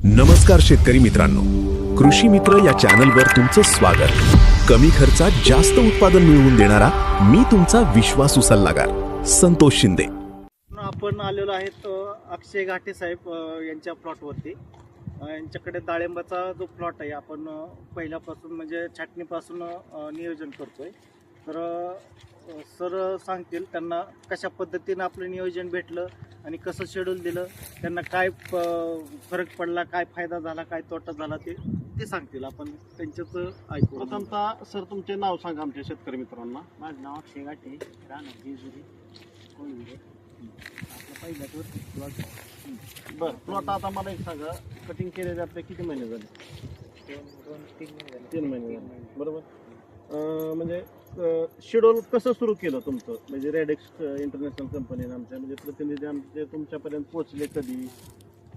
नमस्कार शेतकरी मित्रांनो, कृषी मित्र या चॅनलवर तुमचं स्वागत। कमी खर्चात जास्त उत्पादन मिळवून देणारा मी तुमचा विश्वासू सल्लागार संतोष शिंदे। आपण आलेलो आहेत अक्षय घाटे साहेब यांच्या प्लॉटवरती। यांच्याकडे डाळिंबाचा जो प्लॉट आहे आपण पहिल्यापासून म्हणजे छाटणीपासून नियोजन करतोय। तर सर सांगतील त्यांना कशा पद्धतीने आपलं नियोजन भेटलं आणि कसं शेड्यूल दिलं, त्यांना काय फरक पडला, काय फायदा झाला, काय तोटा झाला ते सांगतील। आपण त्यांच्याच ऐकू। प्रथमतः सर तुमचे नाव सांगा आमच्या शेतकरी मित्रांना। माझं नाव अक्षय घाटे, राहणार जेजुरी, कोळी। आपलं पहिल्याच प्लॉट। बरं, प्लॉट आता मला एक सांगा, कटिंग केलेले आपले किती महिने झाले? 3 महिने झाले, बरोबर। म्हणजे शेड्यूल कसं सुरू केलं तुमचं, म्हणजे रेडेक्स इंटरनॅशनल कंपनीने आमच्या म्हणजे प्रतिनिधी आमचे तुमच्यापर्यंत पोहोचले कधी,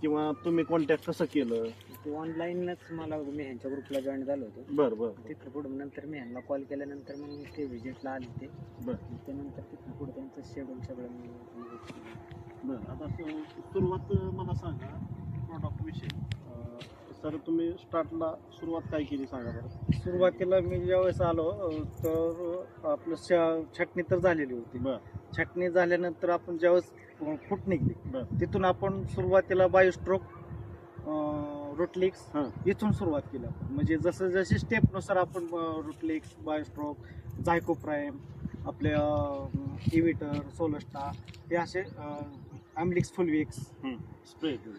किंवा तुम्ही कॉन्टॅक्ट कसं केलं? ऑनलाईनच मला मी ह्यांच्या ग्रुपला जॉईन झालो होतो। बरं बरं। तिथं पुढे नंतर मी ह्यांना कॉल केल्यानंतर मग ते व्हिजिटला आले ते। बरं, त्यानंतर तिथं पुढे त्यांचं शेड्यूल सगळं मी बरं। आता सुरुवात मला सांगा प्रॉडक्टविषयी। सर तुम्ही स्टार्टला सुरुवात काय केली सांगा बरं। सुरुवातीला मी ज्यावेळेस आलो तर आपलं छाटणी तर झालेली होती। बरं छाटणी झाल्यानंतर आपण ज्यावेळेस फूट निघली, बरं, तिथून आपण सुरुवातीला बायोस्ट्रोक, रुटलिक्स इथून सुरुवात केली आपण। म्हणजे जसं जशी स्टेपनुसार आपण रुटलिक्स, बायोस्ट्रोक, झायकोप्राईम, आपल्या इव्हिटर, सोलस्टा हे असे ॲम्लिक्स, फुलविक्स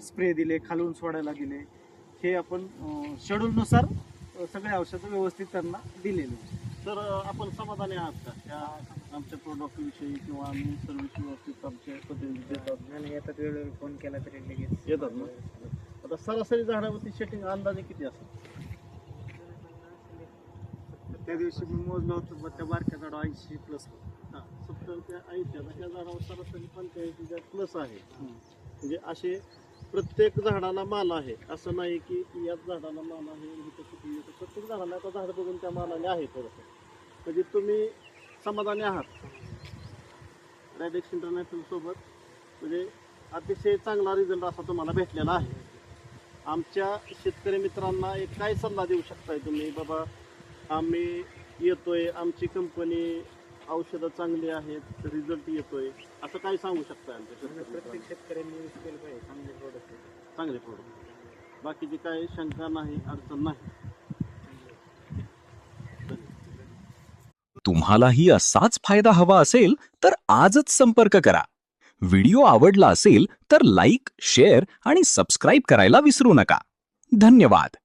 स्प्रे दिले, खालून सोडायला दिले। हे आपण शेड्यूलनुसार सगळे औषधं व्यवस्थित त्यांना दिलेले। तर आपण समाधानी आहात का त्या आमच्या प्रोडक्टविषयी, किंवा आम्ही सर्व्हिस व्यवस्थित आमच्या प्रतिनिधी देतात? आणि येतात, वेळोवेळी फोन केला तरी लगेच येतात ना? आता सरासरी झाडावरती सेटिंग अंदाजे किती असतात? त्या दिवशी मी मोजलं होतं, मग त्या बारक्या झाडा 80+ 70 ते 80. आता त्या झाडावर सरासरी 85 प्लस आहे। म्हणजे असे प्रत्येक झाडाला माल आहे, असं नाही की याच झाडाला माल आहे इथं किती येतं। प्रत्येक झाडाला आता झाड बघून त्या मालाने आहे थोडंसं। म्हणजे तुम्ही समाधानी आहात रेडेक्स इंटरनॅशनल सोबत, म्हणजे अतिशय चांगला रिझल्ट असा तुम्हाला भेटलेला आहे। आमच्या शेतकरी मित्रांना एक काय सल्ला देऊ शकताय तुम्ही, बाबा आम्ही येतोय, आमची कंपनी औषधं चांगली आहेत, रिझल्ट येतोय, असं काय सांगू शकताय आमच्या प्रत्येक शेतकऱ्यांनी यूज केलं पाहिजे। चांगले प्रोडक्ट, चांगले प्रोडक्ट, बाकीची काय शंका नाही, अडचण नाही। तुम्हालाही असाच फायदा हवा असेल तर आजच संपर्क करा। व्हिडिओ आवडला असेल तर लाईक, शेअर आणि सबस्क्राईब करायला विसरू नका। धन्यवाद।